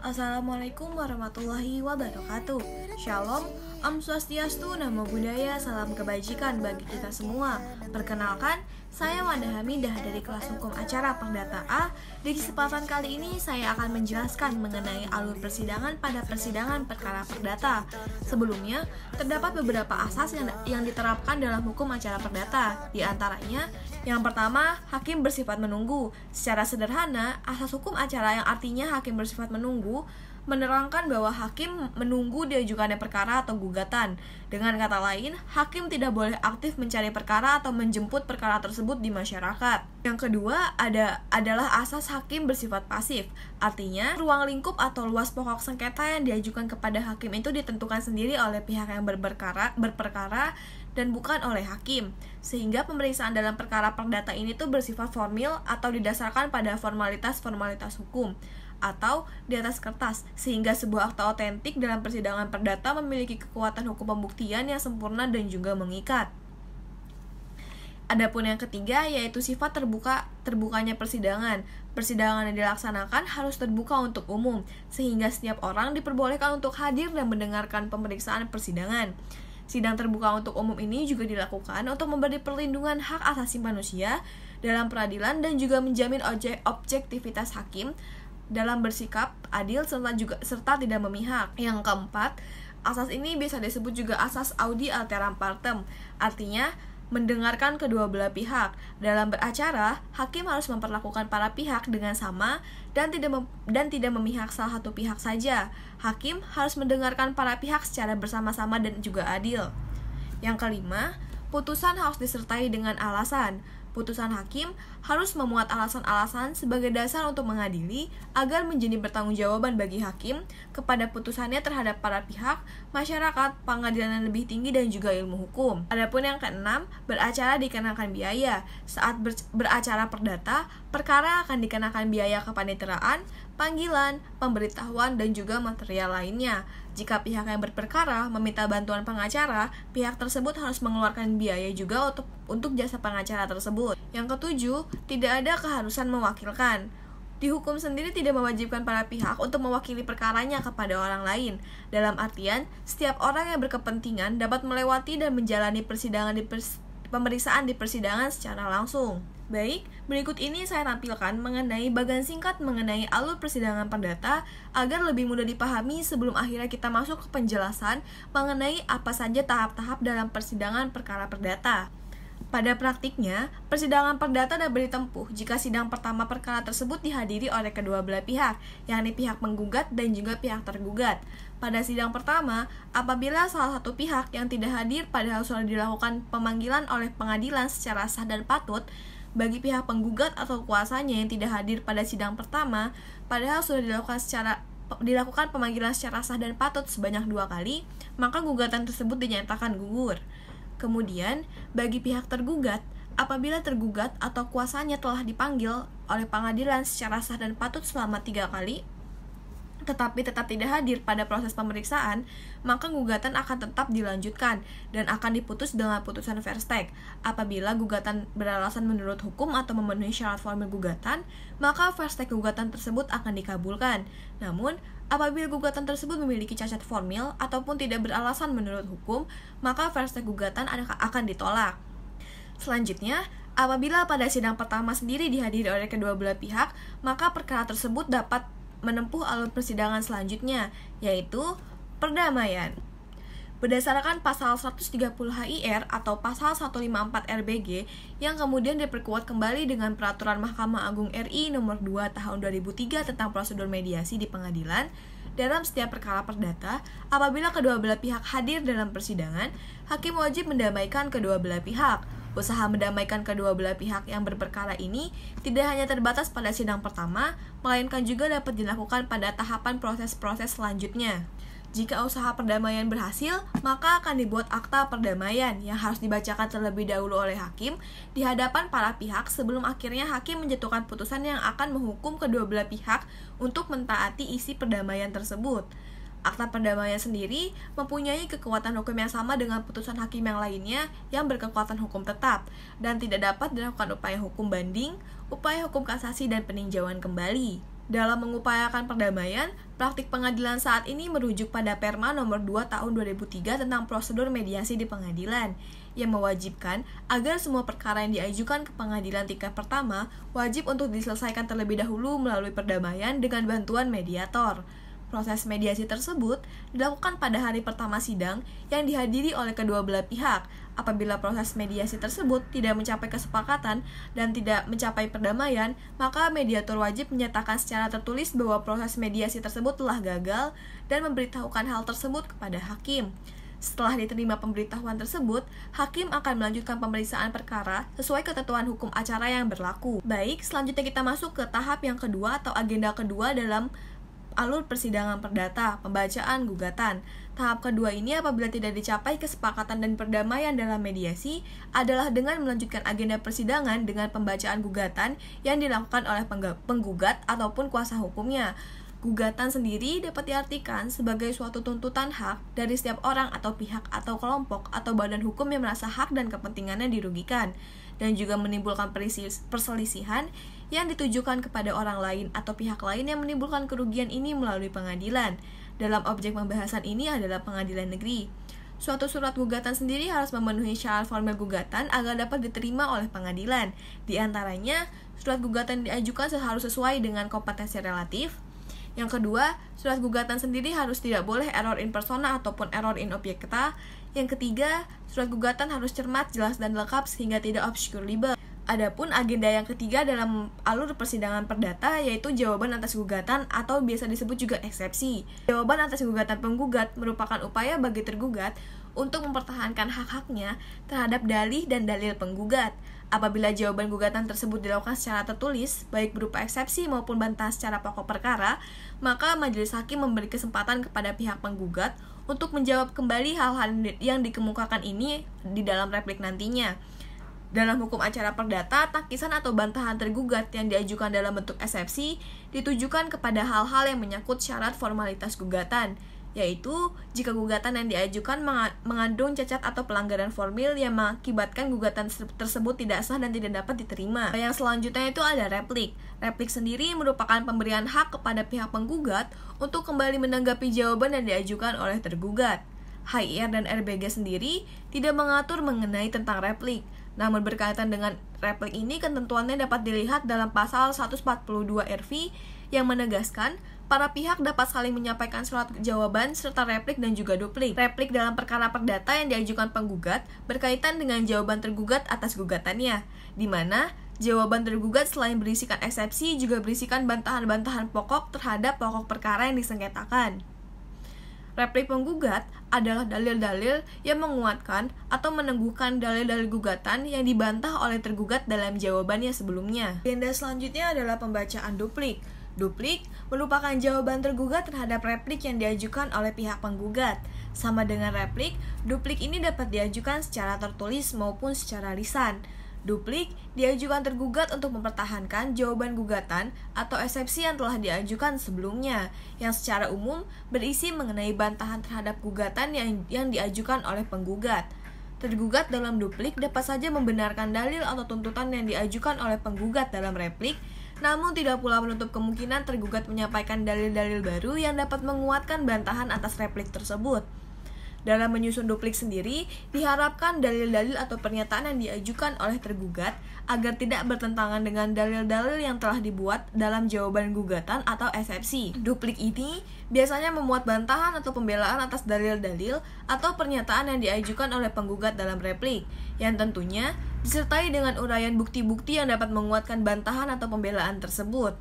Assalamualaikum warahmatullahi wabarakatuh. Shalom, Om Swastiastu, Namo Buddhaya, salam kebajikan bagi kita semua. Perkenalkan, saya Wanda Hamidah dari kelas hukum acara Perdata A. Di kesempatan kali ini saya akan menjelaskan mengenai alur persidangan pada persidangan perkara perdata. Sebelumnya, terdapat beberapa asas yang diterapkan dalam hukum acara perdata. Di antaranya, yang pertama, hakim bersifat menunggu. Secara sederhana, asas hukum acara yang artinya hakim bersifat menunggu menerangkan bahwa hakim menunggu diajukannya perkara atau gugatan. Dengan kata lain, hakim tidak boleh aktif mencari perkara atau menjemput perkara tersebut di masyarakat. Yang kedua adalah asas hakim bersifat pasif. Artinya, ruang lingkup atau luas pokok sengketa yang diajukan kepada hakim itu ditentukan sendiri oleh pihak yang berperkara dan bukan oleh hakim. Sehingga pemeriksaan dalam perkara perdata ini tuh bersifat formil atau didasarkan pada formalitas-formalitas hukum atau di atas kertas, sehingga sebuah akta otentik dalam persidangan perdata memiliki kekuatan hukum pembuktian yang sempurna dan juga mengikat. Adapun yang ketiga yaitu sifat terbukanya persidangan. Persidangan yang dilaksanakan harus terbuka untuk umum, sehingga setiap orang diperbolehkan untuk hadir dan mendengarkan pemeriksaan persidangan. Sidang terbuka untuk umum ini juga dilakukan untuk memberi perlindungan hak asasi manusia dalam peradilan dan juga menjamin objektivitas hakim dalam bersikap adil serta tidak memihak. Yang keempat, asas ini bisa disebut juga asas audi alteram partem, artinya mendengarkan kedua belah pihak. Dalam beracara, hakim harus memperlakukan para pihak dengan sama dan tidak memihak salah satu pihak saja. Hakim harus mendengarkan para pihak secara bersama-sama dan juga adil. Yang kelima, putusan harus disertai dengan alasan. Putusan hakim harus memuat alasan-alasan sebagai dasar untuk mengadili agar menjadi pertanggungjawaban bagi hakim kepada putusannya terhadap para pihak, masyarakat, pengadilan yang lebih tinggi dan juga ilmu hukum. Adapun yang keenam, beracara dikenakan biaya. Saat beracara perdata, perkara akan dikenakan biaya kepaniteraan, panggilan, pemberitahuan, dan juga material lainnya. Jika pihak yang berperkara meminta bantuan pengacara, pihak tersebut harus mengeluarkan biaya juga untuk jasa pengacara tersebut. Yang ketujuh, tidak ada keharusan mewakilkan. Di hukum sendiri tidak mewajibkan para pihak untuk mewakili perkaranya kepada orang lain. Dalam artian, setiap orang yang berkepentingan dapat melewati dan menjalani pemeriksaan di persidangan secara langsung. Baik, berikut ini saya tampilkan mengenai bagan singkat mengenai alur persidangan perdata agar lebih mudah dipahami sebelum akhirnya kita masuk ke penjelasan mengenai apa saja tahap-tahap dalam persidangan perkara perdata. Pada praktiknya, persidangan perdata dapat ditempuh jika sidang pertama perkara tersebut dihadiri oleh kedua belah pihak, yakni pihak penggugat dan juga pihak tergugat. Pada sidang pertama, apabila salah satu pihak yang tidak hadir padahal sudah dilakukan pemanggilan oleh pengadilan secara sah dan patut, bagi pihak penggugat atau kuasanya yang tidak hadir pada sidang pertama, padahal sudah dilakukan pemanggilan secara sah dan patut sebanyak 2 kali, maka gugatan tersebut dinyatakan gugur. Kemudian, bagi pihak tergugat, apabila tergugat atau kuasanya telah dipanggil oleh pengadilan secara sah dan patut selama 3 kali, tetapi tetap tidak hadir pada proses pemeriksaan, maka gugatan akan tetap dilanjutkan dan akan diputus dengan putusan verstek. Apabila gugatan beralasan menurut hukum atau memenuhi syarat formil gugatan, maka verstek gugatan tersebut akan dikabulkan. Namun, apabila gugatan tersebut memiliki cacat formil ataupun tidak beralasan menurut hukum, maka verstek gugatan akan ditolak. Selanjutnya, apabila pada sidang pertama sendiri dihadiri oleh kedua belah pihak, maka perkara tersebut dapat menempuh alur persidangan selanjutnya, yaitu perdamaian. Berdasarkan pasal 130 HIR atau pasal 154 RBG yang kemudian diperkuat kembali dengan peraturan Mahkamah Agung RI nomor 2 tahun 2003 tentang prosedur mediasi di pengadilan, dalam setiap perkara perdata, apabila kedua belah pihak hadir dalam persidangan, hakim wajib mendamaikan kedua belah pihak. Usaha mendamaikan kedua belah pihak yang berperkara ini tidak hanya terbatas pada sidang pertama, melainkan juga dapat dilakukan pada tahapan proses-proses selanjutnya. Jika usaha perdamaian berhasil, maka akan dibuat akta perdamaian yang harus dibacakan terlebih dahulu oleh hakim di hadapan para pihak sebelum akhirnya hakim menjatuhkan putusan yang akan menghukum kedua belah pihak untuk mentaati isi perdamaian tersebut. Akta perdamaian sendiri mempunyai kekuatan hukum yang sama dengan putusan hakim yang lainnya yang berkekuatan hukum tetap dan tidak dapat dilakukan upaya hukum banding, upaya hukum kasasi, dan peninjauan kembali. Dalam mengupayakan perdamaian, praktik pengadilan saat ini merujuk pada Perma nomor 2 tahun 2003 tentang prosedur mediasi di pengadilan, yang mewajibkan agar semua perkara yang diajukan ke pengadilan tingkat pertama wajib untuk diselesaikan terlebih dahulu melalui perdamaian dengan bantuan mediator. Proses mediasi tersebut dilakukan pada hari pertama sidang yang dihadiri oleh kedua belah pihak. Apabila proses mediasi tersebut tidak mencapai kesepakatan dan tidak mencapai perdamaian, maka mediator wajib menyatakan secara tertulis bahwa proses mediasi tersebut telah gagal dan memberitahukan hal tersebut kepada hakim. Setelah diterima pemberitahuan tersebut, hakim akan melanjutkan pemeriksaan perkara sesuai ketentuan hukum acara yang berlaku. Baik, selanjutnya kita masuk ke tahap yang kedua atau agenda kedua dalam alur persidangan perdata, pembacaan gugatan. Tahap kedua ini apabila tidak dicapai kesepakatan dan perdamaian dalam mediasi adalah dengan melanjutkan agenda persidangan dengan pembacaan gugatan yang dilakukan oleh penggugat ataupun kuasa hukumnya. Gugatan sendiri dapat diartikan sebagai suatu tuntutan hak dari setiap orang atau pihak atau kelompok atau badan hukum yang merasa hak dan kepentingannya dirugikan, dan juga menimbulkan perselisihan yang ditujukan kepada orang lain atau pihak lain yang menimbulkan kerugian ini melalui pengadilan. Dalam objek pembahasan ini adalah pengadilan negeri. Suatu surat gugatan sendiri harus memenuhi syarat formil gugatan agar dapat diterima oleh pengadilan. Di antaranya, surat gugatan diajukan harus sesuai dengan kompetensi relatif. Yang kedua, surat gugatan sendiri harus tidak boleh error in persona ataupun error in objecta. Yang ketiga, surat gugatan harus cermat, jelas, dan lengkap sehingga tidak obscure libel. Adapun agenda yang ketiga dalam alur persidangan perdata yaitu jawaban atas gugatan atau biasa disebut juga eksepsi. Jawaban atas gugatan penggugat merupakan upaya bagi tergugat untuk mempertahankan hak-haknya terhadap dalih dan dalil penggugat. Apabila jawaban gugatan tersebut dilakukan secara tertulis, baik berupa eksepsi maupun bantahan secara pokok perkara, maka majelis hakim memberi kesempatan kepada pihak penggugat untuk menjawab kembali hal-hal yang dikemukakan ini di dalam replik nantinya. Dalam hukum acara perdata, takisan atau bantahan tergugat yang diajukan dalam bentuk eksepsi ditujukan kepada hal-hal yang menyangkut syarat formalitas gugatan, yaitu jika gugatan yang diajukan mengandung cacat atau pelanggaran formil yang mengakibatkan gugatan tersebut tidak sah dan tidak dapat diterima. Yang selanjutnya itu ada replik. Replik sendiri merupakan pemberian hak kepada pihak penggugat untuk kembali menanggapi jawaban yang diajukan oleh tergugat. HIR dan RBG sendiri tidak mengatur mengenai tentang replik. Namun berkaitan dengan replik ini, ketentuannya dapat dilihat dalam pasal 142 RV yang menegaskan para pihak dapat saling menyampaikan surat jawaban serta replik dan juga duplik. Replik dalam perkara perdata yang diajukan penggugat berkaitan dengan jawaban tergugat atas gugatannya, di mana jawaban tergugat selain berisikan eksepsi juga berisikan bantahan-bantahan pokok terhadap pokok perkara yang disengketakan. Replik penggugat adalah dalil-dalil yang menguatkan atau meneguhkan dalil-dalil gugatan yang dibantah oleh tergugat dalam jawabannya sebelumnya. Agenda selanjutnya adalah pembacaan duplik. Duplik merupakan jawaban tergugat terhadap replik yang diajukan oleh pihak penggugat. Sama dengan replik, duplik ini dapat diajukan secara tertulis maupun secara lisan. Duplik diajukan tergugat untuk mempertahankan jawaban gugatan atau eksepsi yang telah diajukan sebelumnya, yang secara umum berisi mengenai bantahan terhadap gugatan yang diajukan oleh penggugat. Tergugat dalam duplik dapat saja membenarkan dalil atau tuntutan yang diajukan oleh penggugat dalam replik, namun tidak pula menutup kemungkinan tergugat menyampaikan dalil-dalil baru yang dapat menguatkan bantahan atas replik tersebut. Dalam menyusun duplik sendiri, diharapkan dalil-dalil atau pernyataan yang diajukan oleh tergugat agar tidak bertentangan dengan dalil-dalil yang telah dibuat dalam jawaban gugatan atau eksepsi. Duplik ini biasanya memuat bantahan atau pembelaan atas dalil-dalil atau pernyataan yang diajukan oleh penggugat dalam replik, yang tentunya disertai dengan uraian bukti-bukti yang dapat menguatkan bantahan atau pembelaan tersebut.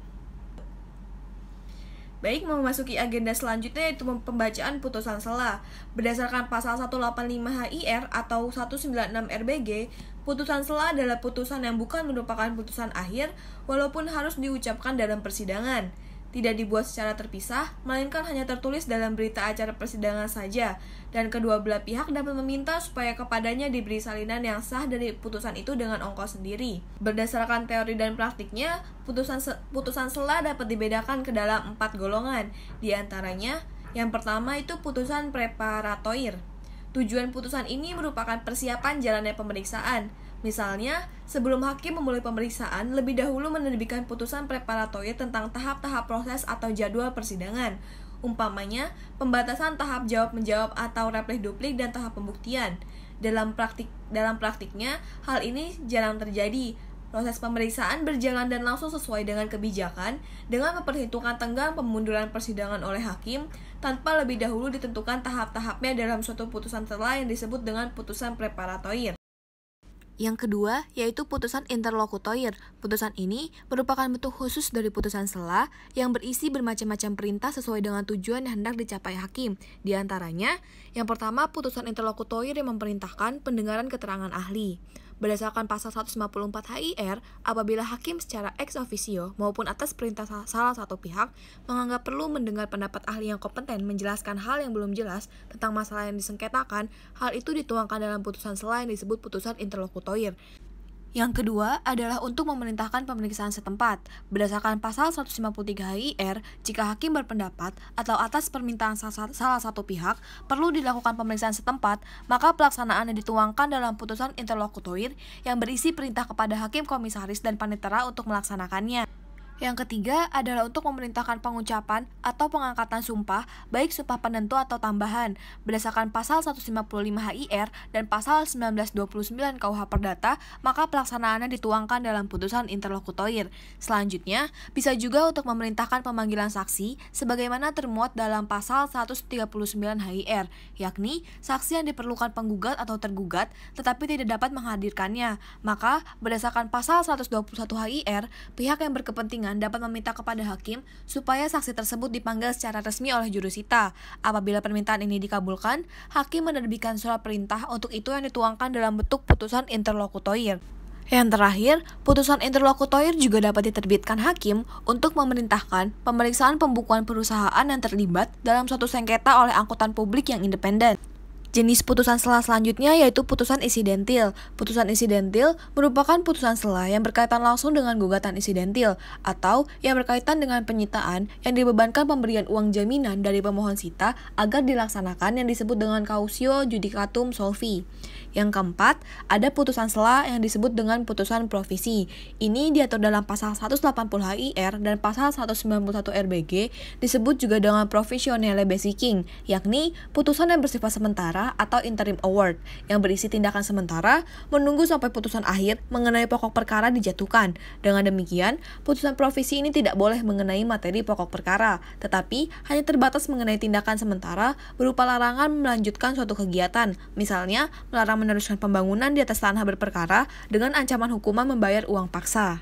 Baik, memasuki agenda selanjutnya yaitu pembacaan putusan sela. Berdasarkan pasal 185 HIR atau 196 RBG, putusan sela adalah putusan yang bukan merupakan putusan akhir walaupun harus diucapkan dalam persidangan. Tidak dibuat secara terpisah, melainkan hanya tertulis dalam berita acara persidangan saja, dan kedua belah pihak dapat meminta supaya kepadanya diberi salinan yang sah dari putusan itu dengan ongkos sendiri. Berdasarkan teori dan praktiknya, putusan sela dapat dibedakan ke dalam 4 golongan. Di antaranya, yang pertama itu putusan preparatoir. Tujuan putusan ini merupakan persiapan jalannya pemeriksaan. Misalnya, sebelum hakim memulai pemeriksaan, lebih dahulu menerbitkan putusan preparatoria tentang tahap-tahap proses atau jadwal persidangan. Umpamanya, pembatasan tahap jawab-menjawab atau replik-duplik dan tahap pembuktian. Dalam praktiknya, hal ini jarang terjadi. Proses pemeriksaan berjalan dan langsung sesuai dengan kebijakan, dengan memperhitungkan tenggang pemunduran persidangan oleh hakim, tanpa lebih dahulu ditentukan tahap-tahapnya dalam suatu putusan selah yang disebut dengan putusan preparatoir. Yang kedua, yaitu putusan interlokutoir. Putusan ini merupakan bentuk khusus dari putusan selah yang berisi bermacam-macam perintah sesuai dengan tujuan yang hendak dicapai hakim. Di antaranya, yang pertama, putusan interlokutoir yang memerintahkan pendengaran keterangan ahli. Berdasarkan pasal 154 HIR, apabila hakim secara ex officio maupun atas perintah salah satu pihak menganggap perlu mendengar pendapat ahli yang kompeten menjelaskan hal yang belum jelas tentang masalah yang disengketakan, hal itu dituangkan dalam putusan selah yang disebut putusan interlokutoir. Yang kedua adalah untuk memerintahkan pemeriksaan setempat. Berdasarkan pasal 153 HIR, jika hakim berpendapat atau atas permintaan salah satu pihak perlu dilakukan pemeriksaan setempat, maka pelaksanaan yang dituangkan dalam putusan interlokutoir yang berisi perintah kepada hakim komisaris dan panitera untuk melaksanakannya. Yang ketiga adalah untuk memerintahkan pengucapan atau pengangkatan sumpah, baik sumpah penentu atau tambahan. Berdasarkan pasal 155 HIR dan pasal 1929 KUH Perdata, maka pelaksanaannya dituangkan dalam putusan interlokutoir. Selanjutnya, bisa juga untuk memerintahkan pemanggilan saksi sebagaimana termuat dalam pasal 139 HIR, yakni saksi yang diperlukan penggugat atau tergugat tetapi tidak dapat menghadirkannya. Maka, berdasarkan pasal 121 HIR, pihak yang berkepentingan dapat meminta kepada hakim supaya saksi tersebut dipanggil secara resmi oleh jurusita. Apabila permintaan ini dikabulkan, hakim menerbitkan surat perintah untuk itu yang dituangkan dalam bentuk putusan interlokutoir. Yang terakhir, putusan interlokutoir juga dapat diterbitkan hakim untuk memerintahkan pemeriksaan pembukuan perusahaan yang terlibat dalam suatu sengketa oleh angkutan publik yang independen. Jenis putusan selah selanjutnya yaitu putusan insidentil. Putusan insidentil merupakan putusan selah yang berkaitan langsung dengan gugatan insidentil atau yang berkaitan dengan penyitaan yang dibebankan pemberian uang jaminan dari pemohon sita agar dilaksanakan yang disebut dengan cautio judicatum solvi. Yang keempat, ada putusan selah yang disebut dengan putusan provisi. Ini diatur dalam pasal 180 HIR dan pasal 191 RBG, disebut juga dengan provisionale basicing, yakni putusan yang bersifat sementara atau interim award, yang berisi tindakan sementara menunggu sampai putusan akhir mengenai pokok perkara dijatuhkan. Dengan demikian, putusan provisi ini tidak boleh mengenai materi pokok perkara, tetapi hanya terbatas mengenai tindakan sementara berupa larangan melanjutkan suatu kegiatan, misalnya melarang meneruskan pembangunan di atas tanah berperkara dengan ancaman hukuman membayar uang paksa.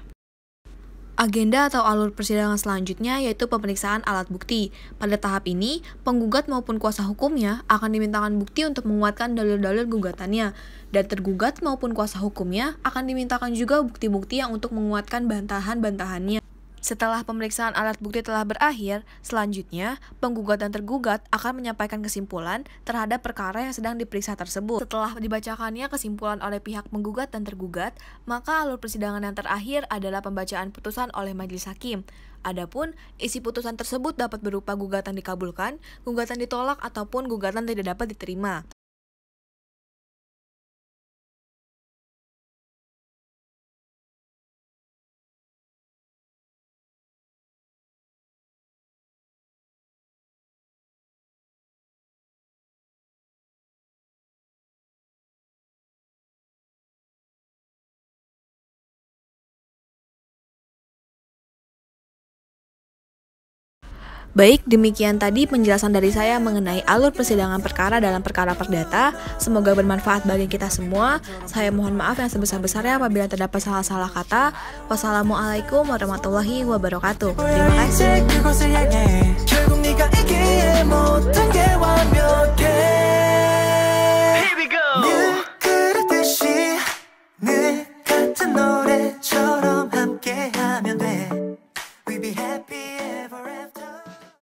Agenda atau alur persidangan selanjutnya yaitu pemeriksaan alat bukti. Pada tahap ini, penggugat maupun kuasa hukumnya akan dimintakan bukti untuk menguatkan dalil-dalil gugatannya, dan tergugat maupun kuasa hukumnya akan dimintakan juga bukti-bukti yang untuk menguatkan bantahan-bantahannya. Setelah pemeriksaan alat bukti telah berakhir, selanjutnya penggugat dan tergugat akan menyampaikan kesimpulan terhadap perkara yang sedang diperiksa tersebut. Setelah dibacakannya kesimpulan oleh pihak penggugat dan tergugat, maka alur persidangan yang terakhir adalah pembacaan putusan oleh majelis hakim. Adapun isi putusan tersebut dapat berupa gugatan dikabulkan, gugatan ditolak, ataupun gugatan tidak dapat diterima. Baik, demikian tadi penjelasan dari saya mengenai alur persidangan perkara dalam perkara perdata. Semoga bermanfaat bagi kita semua. Saya mohon maaf yang sebesar-besarnya apabila terdapat salah-salah kata. Wassalamualaikum warahmatullahi wabarakatuh. Terima kasih.